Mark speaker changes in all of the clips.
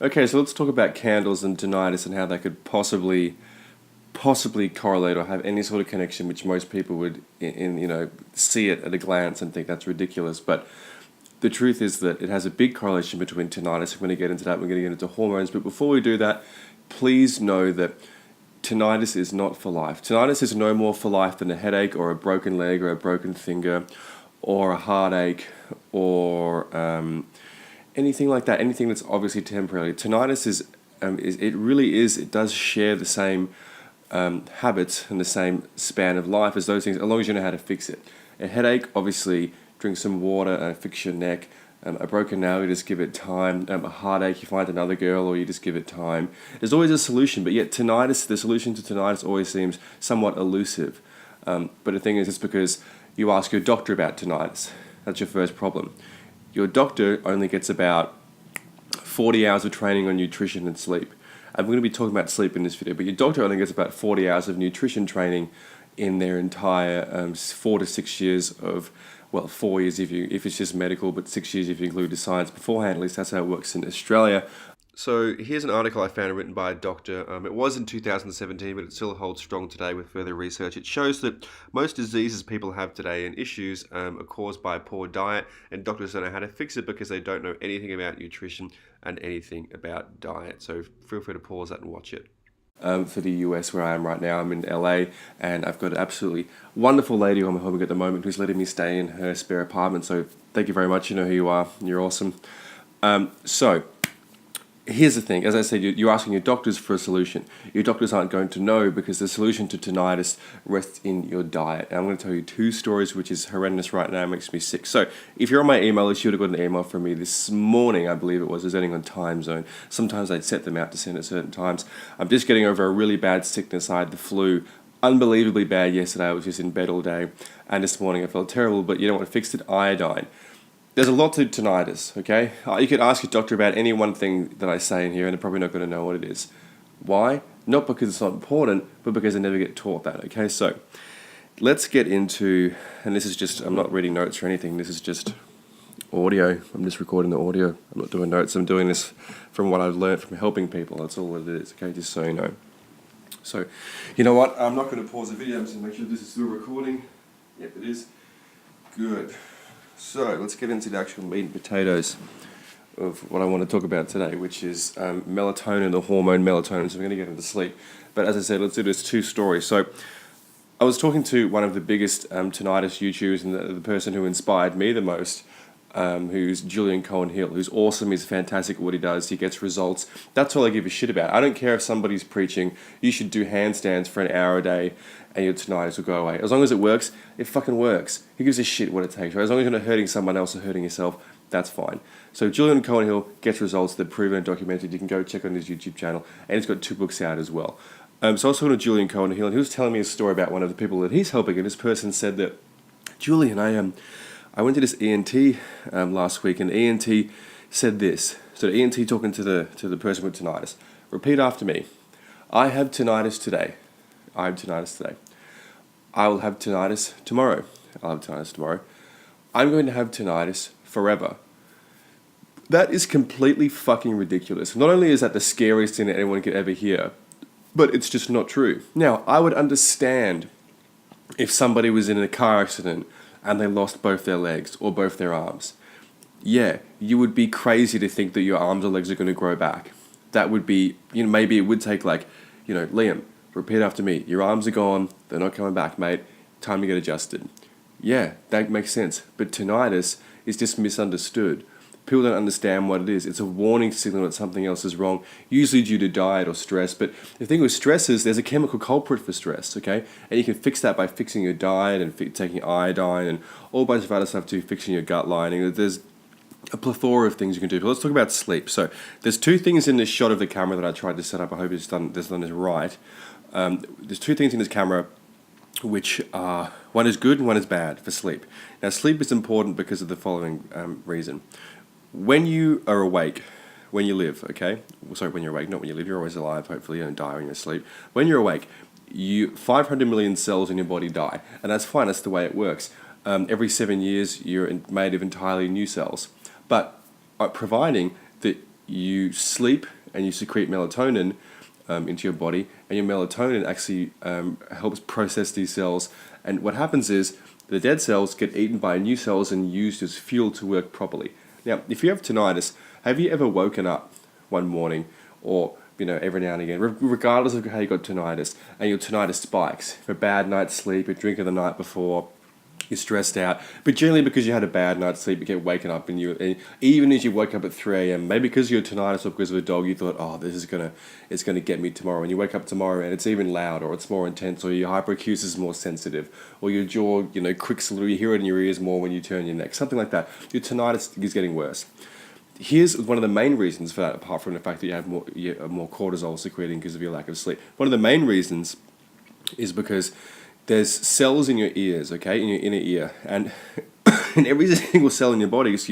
Speaker 1: Okay, so let's talk about candles and tinnitus and how they could possibly correlate or have any sort of connection, which most people would see it at a glance and think that's ridiculous. But the truth is that it has a big correlation between tinnitus. We're going to get into that. We're going to get into hormones. But before we do that, please know that tinnitus is not for life. Tinnitus is no more for life than a headache or a broken leg or a broken finger or a heartache or anything like that. Anything that's obviously temporary. Tinnitus it does share the same habits and the same span of life as those things, as long as you know how to fix it. A headache, obviously, drink some water and fix your neck. A broken nail, you just give it time. A heartache, you find another girl or you just give it time. There's always a solution, but yet tinnitus, the solution to tinnitus always seems somewhat elusive. But the thing is, it's because you ask your doctor about tinnitus. That's your first problem. Your doctor only gets about 40 hours of training on nutrition and sleep. I'm going to be talking about sleep in this video, but your doctor only gets about 40 hours of nutrition training in their entire 4 to 6 years of, 4 years if it's just medical, but 6 years if you include the science beforehand. At least that's how it works in Australia. So here's an article I found written by a doctor. It was in 2017, but it still holds strong today with further research. It shows that most diseases people have today and issues are caused by poor diet, and doctors don't know how to fix it because they don't know anything about nutrition and anything about diet. So feel free to pause that and watch it. For the US where I am right now, I'm in LA, and I've got an absolutely wonderful lady I'm helping at the moment who's letting me stay in her spare apartment. So thank you very much. You know who you are. You're awesome. So here's the thing, as I said, you're asking your doctors for a solution. Your doctors aren't going to know because the solution to tinnitus rests in your diet. And I'm going to tell you 2 stories, which is horrendous right now, makes me sick. So if you're on my email list, you would have got an email from me this morning, I believe it was ending on time zone. Sometimes I'd set them out to send at certain times. I'm just getting over a really bad sickness. I had the flu, unbelievably bad yesterday. I was just in bed all day. And this morning I felt terrible, but you know what fixed it? Iodine. There's a lot to tinnitus, okay? You could ask your doctor about any one thing that I say in here and they're probably not going to know what it is. Why? Not because it's not important, but because they never get taught that, okay? So, let's get into, and this is just, I'm not reading notes or anything, this is just audio. I'm just recording the audio. I'm not doing notes, I'm doing this from what I've learned from helping people. That's all it is, okay? Just so you know. So, you know what? I'm not going to pause the video. I'm just going to make sure this is still recording. Yep, it is. Good. So let's get into the actual meat and potatoes of what I want to talk about today, which is melatonin, the hormone melatonin. So we're going to get into sleep. But as I said, let's do this 2 stories. So I was talking to one of the biggest tinnitus YouTubers and the person who inspired me the most, who's Julian Cohen-Hill, who's awesome. He's fantastic at what he does. He gets results. That's all I give a shit about. I don't care if somebody's preaching, you should do handstands for an hour a day and your tinnitus will go away. As long as it works, it fucking works. Who gives a shit what it takes, right? As long as you're not hurting someone else or hurting yourself, that's fine. So Julian Cohen-Hill gets results. They're proven and documented. You can go check on his YouTube channel. And he's got 2 books out as well. So I was talking to Julian Cohen-Hill, and he was telling me a story about one of the people that he's helping. And this person said that, Julian, I went to this ENT last week, and ENT said this. So the ENT talking to the person with tinnitus. Repeat after me. I have tinnitus today. I have tinnitus today. I will have tinnitus tomorrow. I'll have tinnitus tomorrow. I'm going to have tinnitus forever. That is completely fucking ridiculous. Not only is that the scariest thing that anyone could ever hear, but it's just not true. Now, I would understand if somebody was in a car accident and they lost both their legs or both their arms. Yeah, you would be crazy to think that your arms or legs are going to grow back. That would be, maybe it would take Liam, repeat after me. Your arms are gone. They're not coming back, mate. Time to get adjusted. Yeah, that makes sense. But tinnitus is just misunderstood. People don't understand what it is. It's a warning signal that something else is wrong, usually due to diet or stress. But the thing with stress is there's a chemical culprit for stress, okay? And you can fix that by fixing your diet and taking iodine and all bunch of other stuff too, fixing your gut lining. There's a plethora of things you can do. But let's talk about sleep. So there's 2 things in this shot of the camera that I tried to set up. I hope this done this right. There's 2 things in this camera which are, one is good and one is bad for sleep. Now sleep is important because of the following reason. When you are awake, when you live, okay? Sorry, when you're awake, not when you live. You're always alive, hopefully. You don't die when you're asleep. When you're awake, 500 million cells in your body die. And that's fine. That's the way it works. Every 7 years, you're made of entirely new cells. But providing that you sleep and you secrete melatonin into your body, and your melatonin actually helps process these cells. And what happens is the dead cells get eaten by new cells and used as fuel to work properly. Now, if you have tinnitus, have you ever woken up one morning, or every now and again, regardless of how you got tinnitus, and your tinnitus spikes for a bad night's sleep, a drink of the night before, you're stressed out, but generally because you had a bad night's sleep, you get waken up, and even as you woke up at 3 a.m., maybe because you're tinnitus or because of a dog, you thought, oh, it's gonna get me tomorrow, and you wake up tomorrow and it's even louder, or it's more intense, or your hyperacusis is more sensitive, or your jaw, quicks a little, you hear it in your ears more when you turn your neck, something like that. Your tinnitus is getting worse. Here's one of the main reasons for that, apart from the fact that you have more cortisol secreting because of your lack of sleep. One of the main reasons is because there's cells in your ears, okay, in your inner ear, and in every single cell in your body, needs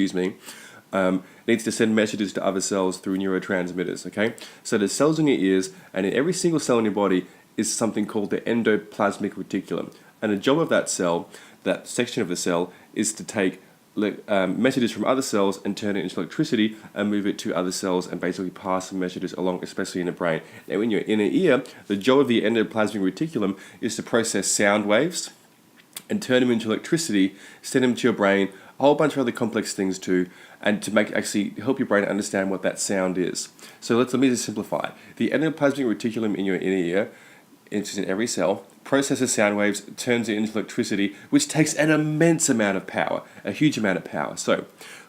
Speaker 1: to send messages to other cells through neurotransmitters, okay? So there's cells in your ears, and in every single cell in your body is something called the endoplasmic reticulum. And the job of that cell, that section of the cell, is to take messages from other cells and turn it into electricity and move it to other cells and basically pass the messages along, especially in the brain. Now, in your inner ear, the job of the endoplasmic reticulum is to process sound waves and turn them into electricity, send them to your brain, a whole bunch of other complex things too, and to help your brain understand what that sound is. So let me just simplify. The endoplasmic reticulum in your inner ear, it's in every cell, processes sound waves, turns it into electricity, which takes an immense amount of power, a huge amount of power. So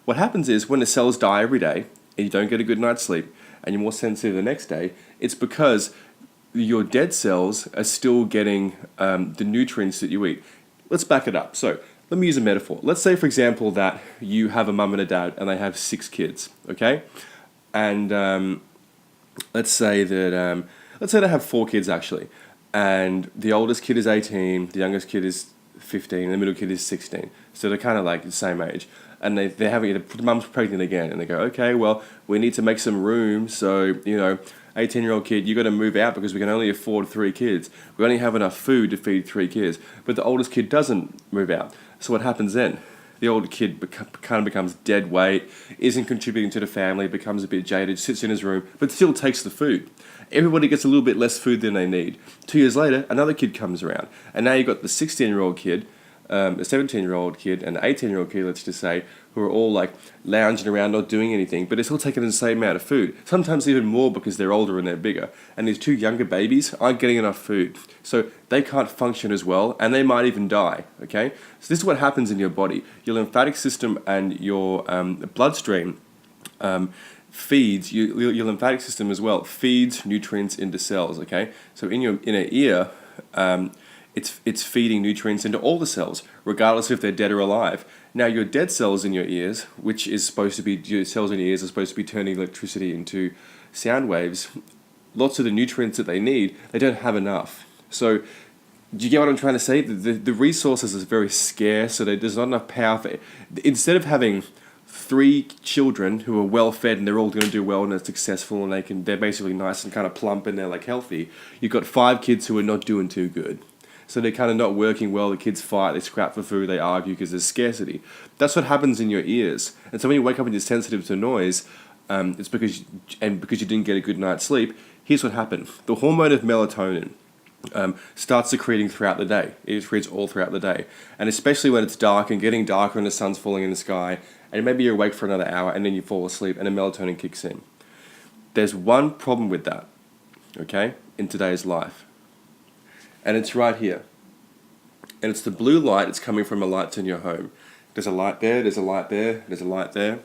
Speaker 1: what happens is when the cells die every day and you don't get a good night's sleep and you're more sensitive the next day, it's because your dead cells are still getting the nutrients that you eat. Let's back it up. So let me use a metaphor. Let's say, for example, that you have a mum and a dad and they have 6 kids, okay? And let's say they have 4 kids actually. And the oldest kid is 18, the youngest kid is 15, and the middle kid is 16. So they're kind of like the same age. And they're having, the mum's pregnant again, and they go, okay, well, we need to make some room. So, 18-year-old kid, you got to move out because we can only afford 3 kids. We only have enough food to feed 3 kids. But the oldest kid doesn't move out. So what happens then? The older kid kind of becomes dead weight, isn't contributing to the family, becomes a bit jaded, sits in his room, but still takes the food. Everybody gets a little bit less food than they need. 2 years later, another kid comes around. And now you've got the 16-year-old kid, a 17-year-old kid, and an 18-year-old kid, let's just say, who are all like lounging around, not doing anything, but they're still taking the same amount of food. Sometimes even more because they're older and they're bigger. And these 2 younger babies aren't getting enough food. So they can't function as well, and they might even die, okay? So this is what happens in your body. Your lymphatic system and your bloodstream feeds, your lymphatic system as well, feeds nutrients into cells, okay? So in your inner ear, it's feeding nutrients into all the cells, regardless if they're dead or alive. Now, your dead cells in your ears, which is supposed to be, your cells in your ears are supposed to be turning electricity into sound waves, lots of the nutrients that they need, they don't have enough. So, do you get what I'm trying to say? The resources are very scarce, so there's not enough power for it. Instead of having 3 children who are well fed and they're all going to do well and they're successful and they're basically nice and kind of plump and they're like healthy, you've got 5 kids who are not doing too good. So they're kind of not working well, the kids fight, they scrap for food, they argue because there's scarcity. That's what happens in your ears. And so when you wake up and you're sensitive to noise, it's because you didn't get a good night's sleep. Here's what happened. The hormone of melatonin starts secreting throughout the day. It secretes all throughout the day. And especially when it's dark and getting darker and the sun's falling in the sky, and maybe you're awake for another hour and then you fall asleep and the melatonin kicks in. There's one problem with that, okay, in today's life. And it's right here. And it's the blue light that's coming from the lights in your home. There's a light there, there's a light there, there's a light there,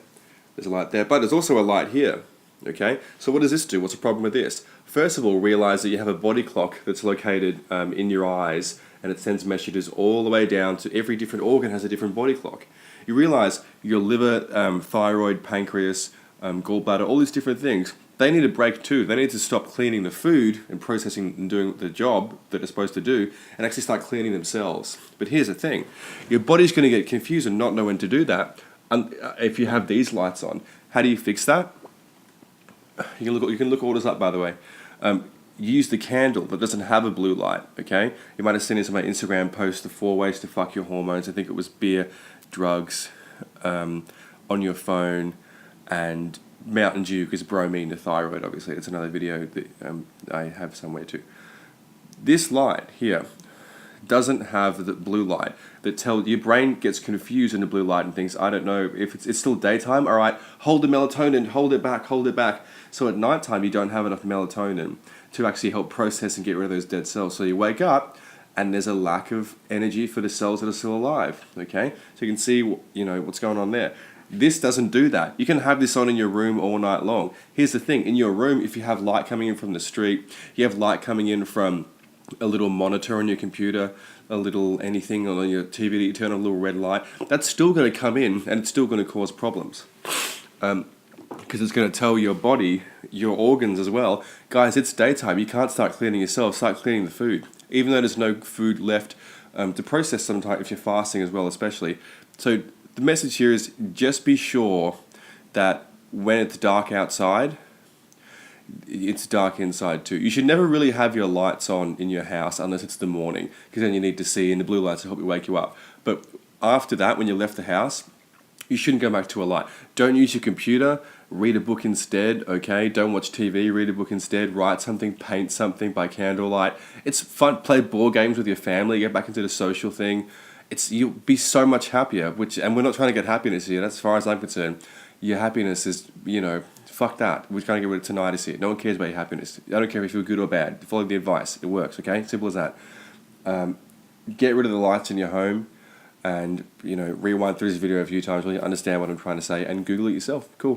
Speaker 1: there's a light there, but there's also a light here. Okay? So what does this do? What's the problem with this? First of all, realize that you have a body clock that's located in your eyes, and it sends messages all the way down to every different organ has a different body clock. You realize your liver, thyroid, pancreas, gallbladder, all these different things, they need a break too. They need to stop cleaning the food and processing and doing the job that they're supposed to do and actually start cleaning themselves. But here's the thing. Your body's going to get confused and not know when to do that if you have these lights on. How do you fix that? You can look all this up, by the way. Use the candle that doesn't have a blue light, okay? You might have seen this on my Instagram post, the 4 ways to fuck your hormones. I think it was beer, drugs, on your phone, and Mountain Dew, because bromine to thyroid, obviously. It's another video that I have somewhere too. This light here doesn't have the blue light that tells your brain gets confused in the blue light and thinks, I don't know if it's still daytime. All right, hold the melatonin, hold it back, hold it back. So at nighttime, you don't have enough melatonin to actually help process and get rid of those dead cells. So you wake up and there's a lack of energy for the cells that are still alive. Okay, so you can see what's going on there. This doesn't do that. You can have this on in your room all night long. Here's the thing: in your room, if you have light coming in from the street, you have light coming in from a little monitor on your computer, a little anything on your TV that you turn on, a little red light, that's still going to come in and it's still going to cause problems. Because it's going to tell your body, your organs as well, guys, it's daytime, you can't start cleaning yourself, start cleaning the food. Even though there's no food left to process sometimes if you're fasting as well, especially. So the message here is just be sure that when it's dark outside, it's dark inside too. You should never really have your lights on in your house unless it's the morning, because then you need to see, and the blue lights will help you wake you up. But after that, when you left the house, you shouldn't go back to a light. Don't use your computer, read a book instead, okay? Don't watch TV, read a book instead, write something, paint something by candlelight. It's fun, play board games with your family, get back into the social thing. You'll be so much happier, and we're not trying to get happiness here, that's as far as I'm concerned. Your happiness is, fuck that. We're trying to get rid of tinnitus here. No one cares about your happiness. I don't care if you feel good or bad. Follow the advice. It works, okay? Simple as that. Get rid of the lights in your home and, rewind through this video a few times when you understand what I'm trying to say and Google it yourself. Cool.